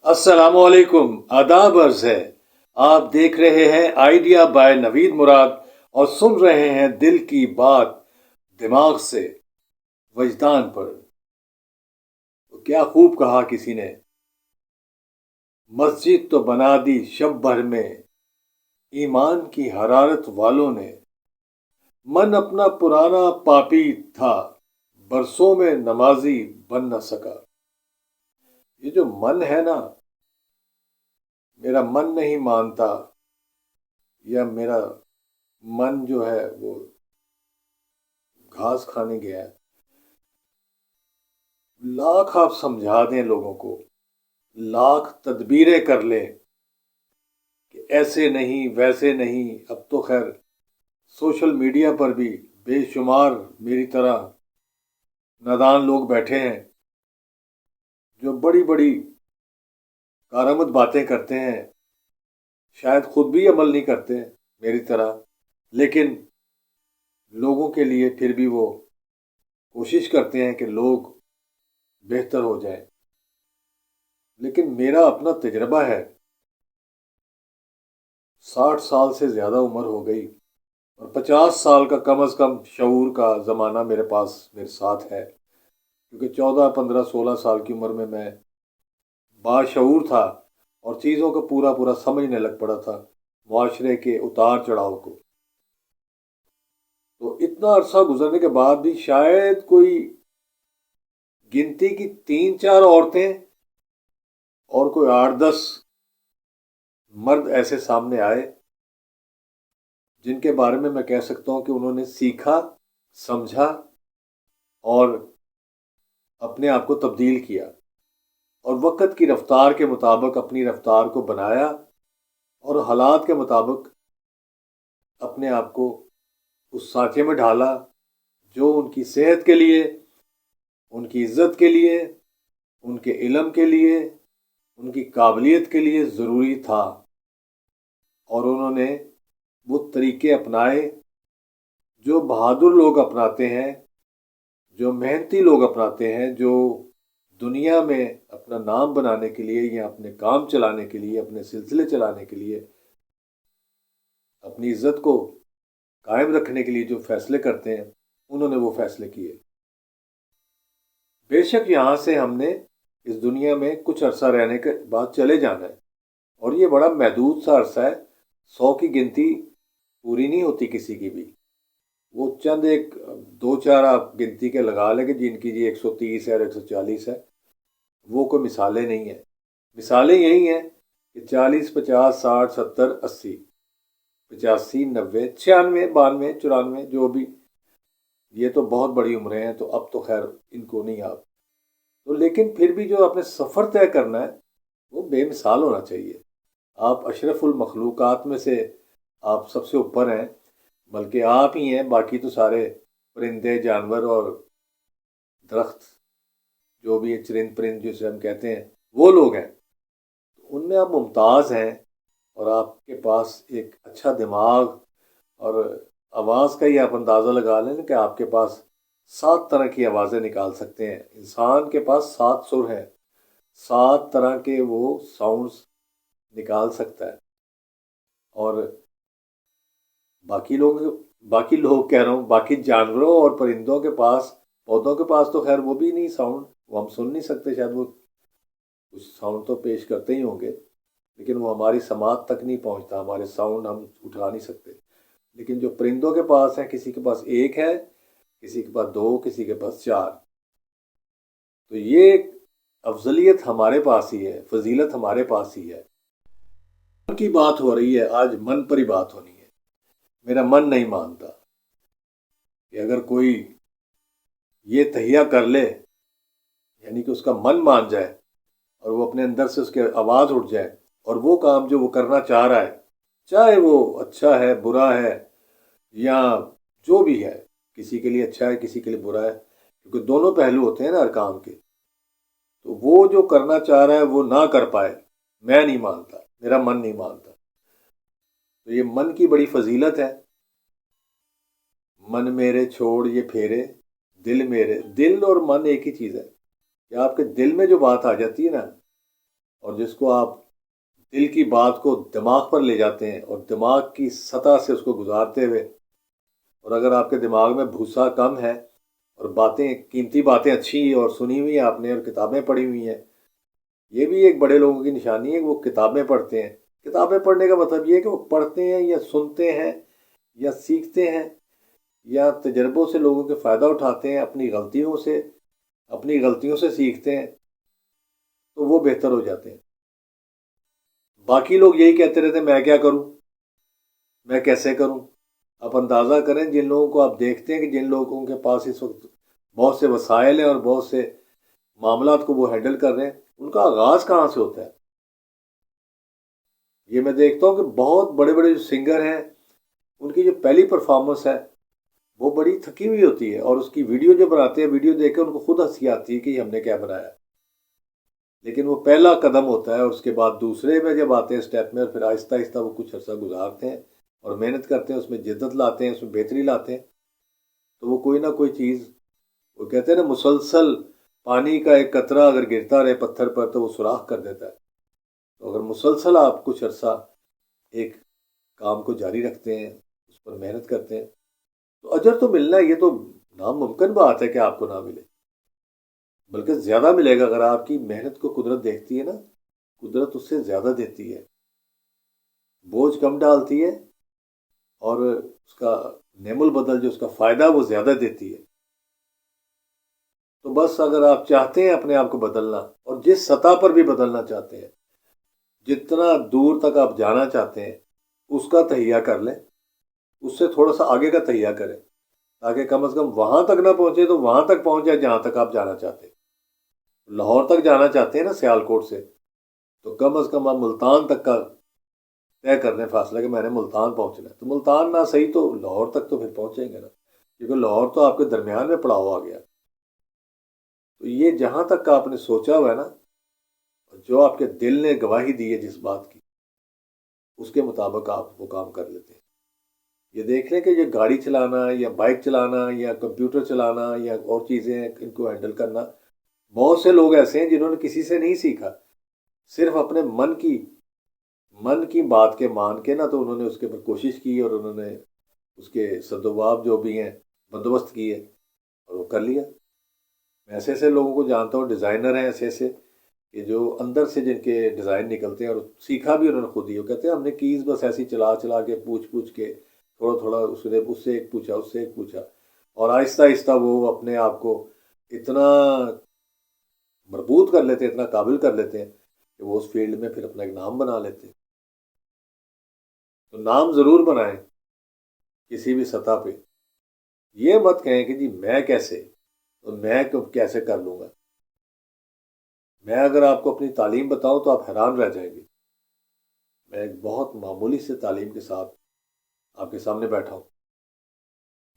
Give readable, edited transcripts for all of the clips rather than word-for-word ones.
السلام علیکم، آداب عرض ہے۔ آپ دیکھ رہے ہیں آئیڈیا بائے نوید مراد اور سن رہے ہیں دل کی بات دماغ سے وجدان پر۔ تو کیا خوب کہا کسی نے، مسجد تو بنا دی شب بھر میں ایمان کی حرارت والوں نے، من اپنا پرانا پاپی تھا برسوں میں نمازی بن نہ سکا۔ یہ جو من ہے نا، میرا من نہیں مانتا، یا میرا من جو ہے وہ گھاس کھانے گیا ہے، لاکھ آپ سمجھا دیں لوگوں کو، لاکھ تدبیریں کر لیں کہ ایسے نہیں ویسے نہیں۔ اب تو خیر سوشل میڈیا پر بھی بے شمار میری طرح نادان لوگ بیٹھے ہیں جو بڑی بڑی کارآمد باتیں کرتے ہیں، شاید خود بھی عمل نہیں کرتے میری طرح، لیکن لوگوں کے لیے پھر بھی وہ کوشش کرتے ہیں کہ لوگ بہتر ہو جائیں۔ لیکن میرا اپنا تجربہ ہے، 60 سال سے زیادہ عمر ہو گئی اور 50 سال کا کم از کم شعور کا زمانہ میرے پاس میرے ساتھ ہے، کیونکہ 14 15 16 سال کی عمر میں باشعور تھا اور چیزوں کو پورا پورا سمجھنے لگ پڑا تھا، معاشرے کے اتار چڑھاؤ کو۔ تو اتنا عرصہ گزرنے کے بعد بھی شاید کوئی گنتی کی 3 4 عورتیں اور کوئی 8 10 مرد ایسے سامنے آئے جن کے بارے میں کہہ سکتا ہوں کہ انہوں نے سیکھا، سمجھا اور اپنے آپ کو تبدیل کیا، اور وقت کی رفتار کے مطابق اپنی رفتار کو بنایا اور حالات کے مطابق اپنے آپ کو اس سانچے میں ڈھالا جو ان کی صحت کے لیے، ان کی عزت کے لیے، ان کے علم کے لیے، ان کی قابلیت کے لیے ضروری تھا، اور انہوں نے وہ طریقے اپنائے جو بہادر لوگ اپناتے ہیں، جو محنتی لوگ اپناتے ہیں، جو دنیا میں اپنا نام بنانے کے لیے یا اپنے کام چلانے کے لیے، اپنے سلسلے چلانے کے لیے، اپنی عزت کو قائم رکھنے کے لیے جو فیصلے کرتے ہیں، انہوں نے وہ فیصلے کیے۔ بے شک یہاں سے ہم نے اس دنیا میں کچھ عرصہ رہنے کے بعد چلے جانا ہے، اور یہ بڑا محدود سا عرصہ ہے، 100 کی گنتی پوری نہیں ہوتی کسی کی بھی۔ وہ چند ایک 2 4 آپ گنتی کے لگا لیں کہ جن کی جی 130 ہے اور 140 ہے، وہ کوئی مثالیں نہیں ہیں۔ مثالیں یہی ہیں کہ 40 50 60 70 80 85 90 96 92 94 جو بھی، یہ تو بہت بڑی عمریں ہیں، تو اب تو خیر ان کو نہیں آپ تو، لیکن پھر بھی جو آپ نے سفر طے کرنا ہے وہ بے مثال ہونا چاہیے۔ آپ اشرف المخلوقات میں سے آپ سب سے اوپر ہیں، بلکہ آپ ہی ہیں، باقی تو سارے پرندے جانور اور درخت جو بھی چرند پرند جسے ہم کہتے ہیں وہ لوگ ہیں، ان میں آپ ممتاز ہیں، اور آپ کے پاس ایک اچھا دماغ اور آواز کا ہی آپ اندازہ لگا لیں کہ آپ کے پاس 7 طرح کی آوازیں نکال سکتے ہیں۔ انسان کے پاس 7 سر ہیں، 7 طرح کے وہ ساؤنڈز نکال سکتا ہے، اور باقی لوگ کہہ رہا ہوں، باقی جانوروں اور پرندوں کے پاس، پودوں کے پاس تو خیر وہ بھی نہیں ساؤنڈ، وہ ہم سن نہیں سکتے، شاید وہ کچھ ساؤنڈ تو پیش کرتے ہی ہوں گے، لیکن وہ ہماری سماعت تک نہیں پہنچتا، ہمارے ساؤنڈ ہم اٹھا نہیں سکتے۔ لیکن جو پرندوں کے پاس ہیں، کسی کے پاس 1 ہے، کسی کے پاس 2، کسی کے پاس 4، تو یہ ایک افضلیت ہمارے پاس ہی ہے، فضیلت ہمارے پاس ہی ہے۔ من کی بات ہو رہی ہے، آج من پر ہی بات ہونی ہے۔ میرا من نہیں مانتا کہ اگر کوئی یہ تہیہ کر لے، یعنی کہ اس کا من مان جائے اور وہ اپنے اندر سے اس کے آواز اٹھ جائے، اور وہ کام جو وہ کرنا چاہ رہا ہے، چاہے وہ اچھا ہے برا ہے یا جو بھی ہے، کسی کے لیے اچھا ہے کسی کے لیے برا ہے، کیونکہ دونوں پہلو ہوتے ہیں نا ہر کام کے، تو وہ جو کرنا چاہ رہا ہے وہ نہ کر پائے، میں نہیں مانتا، میرا من نہیں مانتا۔ تو یہ من کی بڑی فضیلت ہے۔ من میرے چھوڑ یہ پھیرے، دل میرے، دل اور من ایک ہی چیز ہے، کہ آپ کے دل میں جو بات آ جاتی ہے نا، اور جس کو آپ دل کی بات کو دماغ پر لے جاتے ہیں اور دماغ کی سطح سے اس کو گزارتے ہوئے، اور اگر آپ کے دماغ میں بھوسا کم ہے اور باتیں قیمتی باتیں اچھی اور سنی ہوئی ہیں آپ نے اور کتابیں پڑھی ہوئی ہیں، یہ بھی ایک بڑے لوگوں کی نشانی ہے کہ وہ کتابیں پڑھتے ہیں۔ کتابیں پڑھنے کا مطلب یہ ہے کہ وہ پڑھتے ہیں یا سنتے ہیں یا سیکھتے ہیں یا تجربوں سے لوگوں کے فائدہ اٹھاتے ہیں، اپنی غلطیوں سے سیکھتے ہیں، تو وہ بہتر ہو جاتے ہیں۔ باقی لوگ یہی کہتے رہتے ہیں میں کیا کروں، میں کیسے کروں۔ آپ اندازہ کریں جن لوگوں کو آپ دیکھتے ہیں کہ جن لوگوں کے پاس اس وقت بہت سے وسائل ہیں اور بہت سے معاملات کو وہ ہینڈل کر رہے ہیں، ان کا آغاز کہاں سے ہوتا ہے۔ یہ میں دیکھتا ہوں کہ بہت بڑے بڑے جو سنگر ہیں، ان کی جو پہلی پرفارمنس ہے وہ بڑی تھکی ہوئی ہوتی ہے، اور اس کی ویڈیو جو بناتے ہیں، ویڈیو دیکھ کے ان کو خود ہنسی آتی ہے کہ یہ ہم نے کیا بنایا، لیکن وہ پہلا قدم ہوتا ہے، اور اس کے بعد دوسرے میں جب آتے ہیں اسٹیپ میں، اور پھر آہستہ آہستہ وہ کچھ عرصہ گزارتے ہیں اور محنت کرتے ہیں، اس میں جدت لاتے ہیں، اس میں بہتری لاتے ہیں، تو وہ کوئی نہ کوئی چیز، وہ کہتے ہیں نا مسلسل پانی کا ایک قطرہ اگر گرتا رہے پتھر پر تو وہ سوراخ کر دیتا ہے۔ تو اگر مسلسل آپ کچھ عرصہ ایک کام کو جاری رکھتے ہیں، اس پر محنت کرتے ہیں، تو اجر تو ملنا ہے، یہ تو ناممکن بات ہے کہ آپ کو نہ ملے، بلکہ زیادہ ملے گا۔ اگر آپ کی محنت کو قدرت دیکھتی ہے نا، قدرت اس سے زیادہ دیتی ہے، بوجھ کم ڈالتی ہے، اور اس کا نعم البدل جو اس کا فائدہ وہ زیادہ دیتی ہے۔ تو بس اگر آپ چاہتے ہیں اپنے آپ کو بدلنا، اور جس سطح پر بھی بدلنا چاہتے ہیں، جتنا دور تک آپ جانا چاہتے ہیں، اس کا تہیہ کر لیں، اس سے تھوڑا سا آگے کا تہیہ کریں، تاکہ کم از کم وہاں تک نہ پہنچے تو وہاں تک پہنچ جائے جہاں تک آپ جانا چاہتے ہیں۔ لاہور تک جانا چاہتے ہیں نا سیال کوٹ سے، تو کم از کم آپ ملتان تک کا طے کر لیں فاصلہ کہ میں نے ملتان پہنچنا ہے، تو ملتان نہ صحیح تو لاہور تک تو پھر پہنچیں گے نا، کیونکہ لاہور تو آپ کے درمیان میں پڑا ہوا آ گیا۔ تو یہ جہاں تک کا آپ نے سوچا ہوا ہے نا، جو آپ کے دل نے گواہی دی ہے جس بات کی، اس کے مطابق آپ وہ کام کر لیتے ہیں۔ یہ دیکھ لیں کہ یہ گاڑی چلانا یا بائک چلانا یا کمپیوٹر چلانا یا اور چیزیں ان کو ہینڈل کرنا، بہت سے لوگ ایسے ہیں جنہوں نے کسی سے نہیں سیکھا، صرف اپنے من کی بات کے مان کے نا، تو انہوں نے اس کے اوپر کوشش کی اور انہوں نے اس کے سدواب جو بھی ہیں بندوبست کیے اور وہ کر لیا۔ میں ایسے ایسے لوگوں کو جانتا ہوں، ڈیزائنر ہیں ایسے ایسے کہ جو اندر سے جن کے ڈیزائن نکلتے ہیں، اور سیکھا بھی انہوں نے خود ہی، وہ کہتے ہیں ہم نے کیز بس ایسی چلا چلا کے پوچھ پوچھ کے تھوڑا تھوڑا اس سے ایک پوچھا، اس سے ایک پوچھا، اور آہستہ آہستہ وہ اپنے آپ کو اتنا مربوط کر لیتے ہیں، اتنا قابل کر لیتے ہیں کہ وہ اس فیلڈ میں پھر اپنا ایک نام بنا لیتے ہیں۔ تو نام ضرور بنائیں کسی بھی سطح پہ، یہ مت کہیں کہ جی میں کیسے، تو میں کیسے کر لوں گا۔ میں اگر آپ کو اپنی تعلیم بتاؤں تو آپ حیران رہ جائیں گے۔ میں ایک بہت معمولی سے تعلیم کے ساتھ آپ کے سامنے بیٹھا ہوں،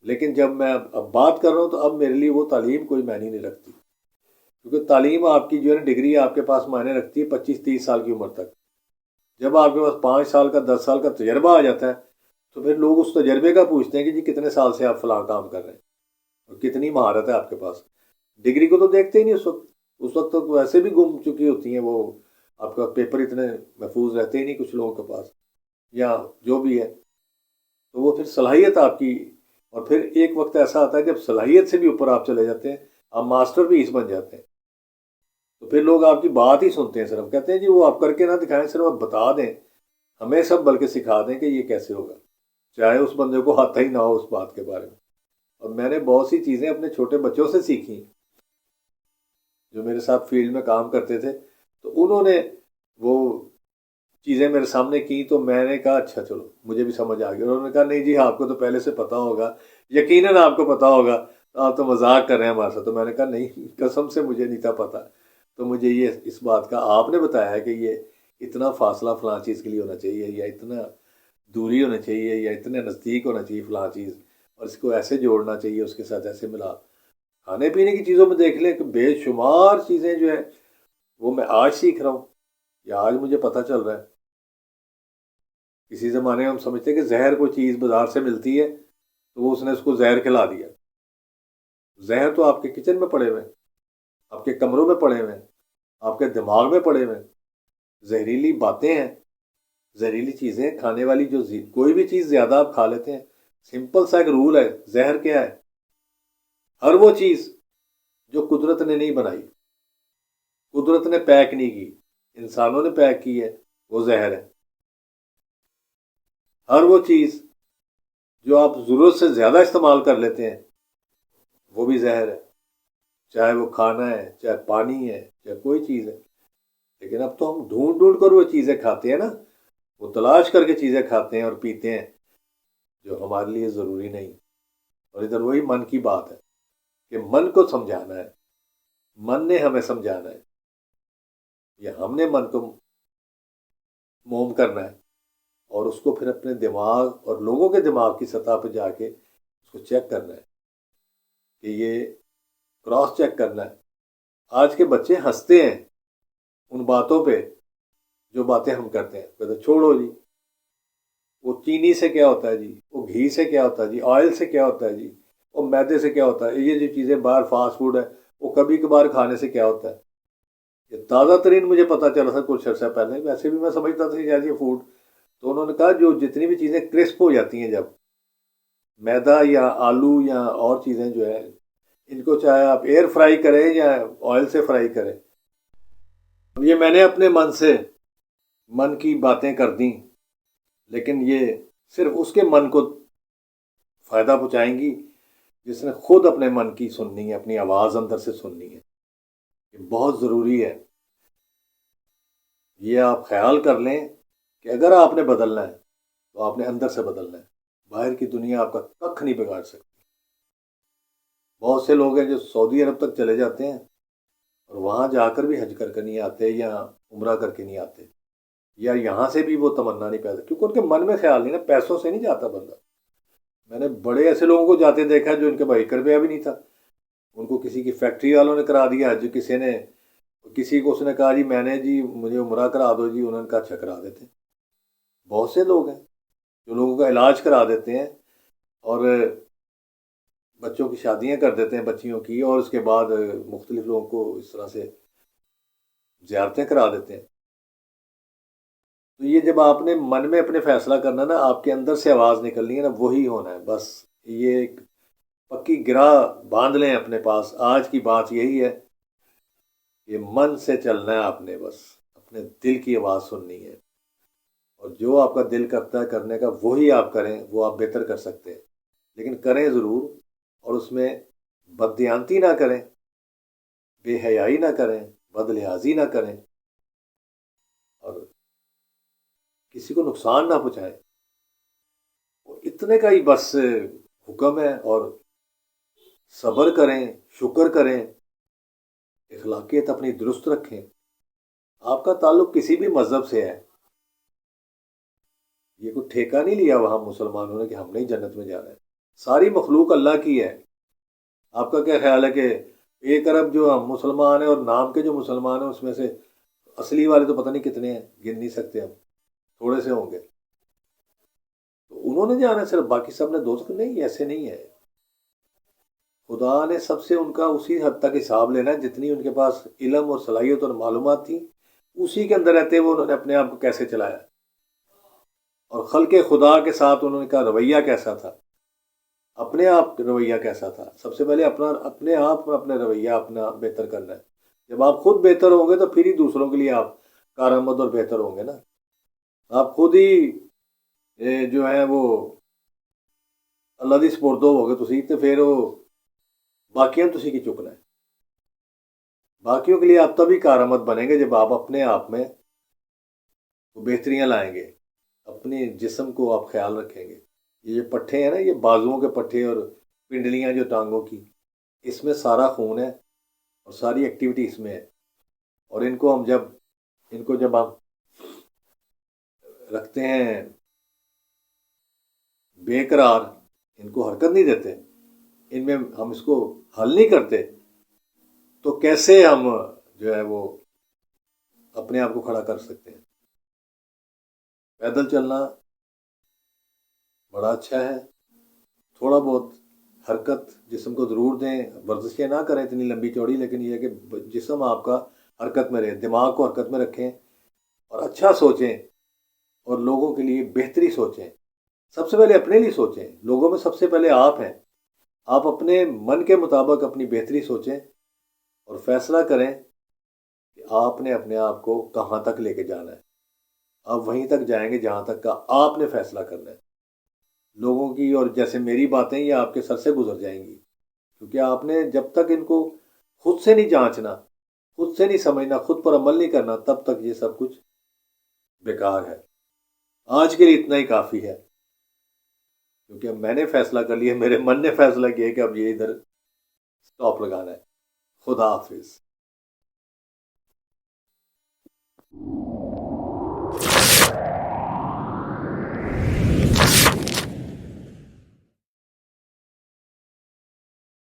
لیکن جب میں اب بات کر رہا ہوں تو اب میرے لیے وہ تعلیم کوئی معنی نہیں رکھتی، کیونکہ تعلیم آپ کی جو ہے نا ڈگری آپ کے پاس معنی رکھتی ہے 25-30 سال کی عمر تک۔ جب آپ کے پاس 5 سال کا 10 سال کا تجربہ آ جاتا ہے تو پھر لوگ اس تجربے کا پوچھتے ہیں کہ جی کتنے سال سے آپ فلاں کام کر رہے ہیں اور کتنی مہارت ہے آپ کے پاس۔ ڈگری کو تو دیکھتے ہی نہیں اس وقت تو ویسے بھی گم چکی ہوتی ہیں وہ، آپ کا پیپر اتنے محفوظ رہتے ہی نہیں کچھ لوگوں کے پاس، یا جو بھی ہے، تو وہ پھر صلاحیت آپ کی، اور پھر ایک وقت ایسا آتا ہے جب صلاحیت سے بھی اوپر آپ چلے جاتے ہیں، آپ ماسٹر پیس بن جاتے ہیں، تو پھر لوگ آپ کی بات ہی سنتے ہیں، صرف کہتے ہیں جی وہ آپ کر کے نہ دکھائیں، صرف آپ بتا دیں ہمیں، سب بلکہ سکھا دیں کہ یہ کیسے ہوگا، چاہے اس بندے کو آتا ہی نہ ہو اس بات کے بارے میں۔ اور میں نے بہت سی چیزیں اپنے چھوٹے بچوں سے سیکھی جو میرے ساتھ فیلڈ میں کام کرتے تھے، تو انہوں نے وہ چیزیں میرے سامنے کی، تو میں نے کہا اچھا چلو مجھے بھی سمجھ آ گیا۔ انہوں نے کہا نہیں جی آپ کو تو پہلے سے پتا ہوگا، یقیناً آپ کو پتا ہوگا، آپ تو مذاق کر رہے ہیں ہمارے ساتھ۔ تو میں نے کہا نہیں، قسم سے مجھے نہیں تھا پتا، تو مجھے یہ اس بات کا آپ نے بتایا ہے کہ یہ اتنا فاصلہ فلاں چیز کے لیے ہونا چاہیے، یا اتنا دوری ہونی چاہیے، یا اتنے نزدیک ہونا چاہیے فلاں چیز، اور اس کو ایسے جوڑنا چاہیے، اس کے ساتھ ایسے ملا۔ کھانے پینے کی چیزوں میں دیکھ لیں کہ بے شمار چیزیں جو ہیں وہ میں آج سیکھ رہا ہوں، یا آج مجھے پتہ چل رہا ہے۔ کسی زمانے میں ہم سمجھتے ہیں کہ زہر کوئی چیز بازار سے ملتی ہے تو وہ اس نے اس کو زہر کھلا دیا۔ زہر تو آپ کے کچن میں پڑے ہوئے ہیں، آپ کے کمروں میں پڑے ہوئے ہیں، آپ کے دماغ میں پڑے ہوئے ہیں۔ زہریلی باتیں ہیں، زہریلی چیزیں کھانے والی، جو کوئی بھی چیز زیادہ آپ کھا لیتے ہیں، سمپل سا ایک رول ہے، زہر کیا ہے؟ ہر وہ چیز جو قدرت نے نہیں بنائی، قدرت نے پیک نہیں کی، انسانوں نے پیک کی ہے، وہ زہر ہے۔ ہر وہ چیز جو آپ ضرورت سے زیادہ استعمال کر لیتے ہیں، وہ بھی زہر ہے، چاہے وہ کھانا ہے، چاہے پانی ہے، چاہے کوئی چیز ہے۔ لیکن اب تو ہم ڈھونڈ ڈھونڈ کر وہ چیزیں کھاتے ہیں نا، وہ تلاش کر کے چیزیں کھاتے ہیں اور پیتے ہیں جو ہمارے لیے ضروری نہیں۔ اور ادھر وہی من کی بات ہے کہ من کو سمجھانا ہے، من نے ہمیں سمجھانا ہے، یا ہم نے من کو موم کرنا ہے، اور اس کو پھر اپنے دماغ اور لوگوں کے دماغ کی سطح پہ جا کے اس کو چیک کرنا ہے، کہ یہ کراس چیک کرنا ہے۔ آج کے بچے ہنستے ہیں ان باتوں پہ جو باتیں ہم کرتے ہیں، کہتے ہیں چھوڑو جی، وہ چینی سے کیا ہوتا ہے جی، وہ گھی سے کیا ہوتا ہے جی، آئل سے کیا ہوتا ہے جی، وہ میدے سے کیا ہوتا ہے، یہ جو چیزیں باہر فاسٹ فوڈ ہے وہ کبھی کبھار کھانے سے کیا ہوتا ہے۔ یہ تازہ ترین مجھے پتا چلا تھا کچھ عرصہ پہلے، ویسے بھی میں سمجھتا تھا کہ یہ فوڈ، تو انہوں نے کہا جو جتنی بھی چیزیں کرسپ ہو جاتی ہیں، جب میدا یا آلو یا اور چیزیں جو ہے، ان کو چاہے آپ ایئر فرائی کریں یا آئل سے فرائی کریں، یہ میں نے اپنے من سے من کی باتیں کر دیں، لیکن یہ صرف اس کے من کو فائدہ پہنچائیں گی جس نے خود اپنے من کی سننی ہے، اپنی آواز اندر سے سننی ہے۔ یہ بہت ضروری ہے، یہ آپ خیال کر لیں کہ اگر آپ نے بدلنا ہے تو آپ نے اندر سے بدلنا ہے، باہر کی دنیا آپ کا ککھ نہیں بگاڑ سکتی۔ بہت سے لوگ ہیں جو سعودی عرب تک چلے جاتے ہیں اور وہاں جا کر بھی حج کر کے نہیں آتے یا عمرہ کر کے نہیں آتے، یا یہاں سے بھی وہ تمنا نہیں پیدا، کیونکہ ان کے من میں خیال نہیں نا، پیسوں سے نہیں جاتا بندہ۔ میں نے بڑے ایسے لوگوں کو جاتے دیکھا جو ان کے بھائی روپیہ بھی نہیں تھا، ان کو کسی کی فیکٹری والوں نے کرا دیا حج، کسی کو اس نے کہا جی میں نے جی مجھے عمرہ کرا دو جی، انہوں نے کہا اچھا کرا دیتے ہیں۔ بہت سے لوگ ہیں جو لوگوں کا علاج کرا دیتے ہیں اور بچوں کی شادیاں کر دیتے ہیں بچیوں کی، اور اس کے بعد مختلف لوگوں کو اس طرح سے زیارتیں کرا دیتے ہیں۔ تو یہ جب آپ نے من میں اپنے فیصلہ کرنا نا، آپ کے اندر سے آواز نکلنی ہے نا، وہی ہونا ہے بس۔ یہ ایک پکی گرہ باندھ لیں اپنے پاس، آج کی بات یہی ہے کہ من سے چلنا ہے آپ نے، بس اپنے دل کی آواز سننی ہے، اور جو آپ کا دل کرتا ہے کرنے کا وہی آپ کریں، وہ آپ بہتر کر سکتے ہیں، لیکن کریں ضرور، اور اس میں بددیانتی نہ کریں، بے حیائی نہ کریں، بد لحاظی نہ کریں، اور کسی کو نقصان نہ پہنچائیں۔ اتنے کا ہی بس حکم ہے، اور صبر کریں، شکر کریں، اخلاقیت اپنی درست رکھیں۔ آپ کا تعلق کسی بھی مذہب سے ہے، یہ کوئی ٹھیکہ نہیں لیا وہاں مسلمانوں نے کہ ہم نے جنت میں جانا ہے، ساری مخلوق اللہ کی ہے۔ آپ کا کیا خیال ہے کہ 1 ارب جو ہم مسلمان ہیں اور نام کے جو مسلمان ہیں اس میں سے اصلی والے تو پتہ نہیں کتنے ہیں، گن نہیں سکتے ہم، تھوڑے سے ہوں گے، تو انہوں نے جانا صرف، باقی سب نے دوزخ؟ نہیں، ایسے نہیں ہے۔ خدا نے سب سے ان کا اسی حد تک حساب لینا ہے جتنی ان کے پاس علم اور صلاحیت اور معلومات تھی، اسی کے اندر رہتے ہوئے انہوں نے اپنے آپ کو کیسے چلایا، اور خلق خدا کے ساتھ انہوں نے کا رویہ کیسا تھا، اپنے آپ کا رویہ کیسا تھا۔ سب سے پہلے اپنے آپ پر اپنے رویہ اپنا بہتر کرنا ہے۔ جب آپ خود بہتر ہوں گے تو پھر ہی دوسروں کے لیے آپ کارآمد اور بہتر ہوں گے نا۔ آپ خود ہی جو ہے وہ اللہ دی سپردو ہو گے تسی، تو پھر وہ باقیاں تسی کی چکنا ہے۔ باقیوں کے لیے آپ تبھی کارآمد بنیں گے جب آپ اپنے آپ میں بہتریاں لائیں گے، اپنے جسم کو آپ خیال رکھیں گے۔ یہ پٹھے ہیں نا، یہ بازوؤں کے پٹھے اور پنڈلیاں جو ٹانگوں کی، اس میں سارا خون ہے اور ساری ایکٹیویٹی اس میں ہے، اور ان کو جب ہم رکھتے ہیں بے قرار، ان کو حرکت نہیں دیتے، ان میں ہم اس کو حل نہیں کرتے، تو کیسے ہم جو ہے وہ اپنے آپ کو کھڑا کر سکتے ہیں؟ پیدل چلنا بڑا اچھا ہے، تھوڑا بہت حرکت جسم کو ضرور دیں، ورزشیں نہ کریں اتنی لمبی چوڑی، لیکن یہ ہے کہ جسم آپ کا حرکت میں رہے، دماغ کو حرکت میں رکھیں، اور اچھا سوچیں اور لوگوں کے لیے بہتری سوچیں. سب سے پہلے اپنے لیے سوچیں. لوگوں میں سب سے پہلے آپ ہیں. آپ اپنے من کے مطابق اپنی بہتری سوچیں اور فیصلہ کریں کہ آپ نے اپنے آپ کو کہاں تک لے کے جانا ہے. آپ وہیں تک جائیں گے جہاں تک کا آپ نے فیصلہ کرنا ہے. لوگوں کی اور جیسے میری باتیں یہ آپ کے سر سے گزر جائیں گی، کیونکہ آپ نے جب تک ان کو خود سے نہیں جانچنا، خود سے نہیں سمجھنا، خود پر عمل نہیں کرنا، تب تک یہ سب کچھ بیکار ہے. آج کے لیے اتنا ہی کافی ہے، کیونکہ اب میں نے فیصلہ کر لیا، میرے من نے فیصلہ کیا کہ اب یہ ادھر سٹاپ لگانا ہے. خدا حافظ.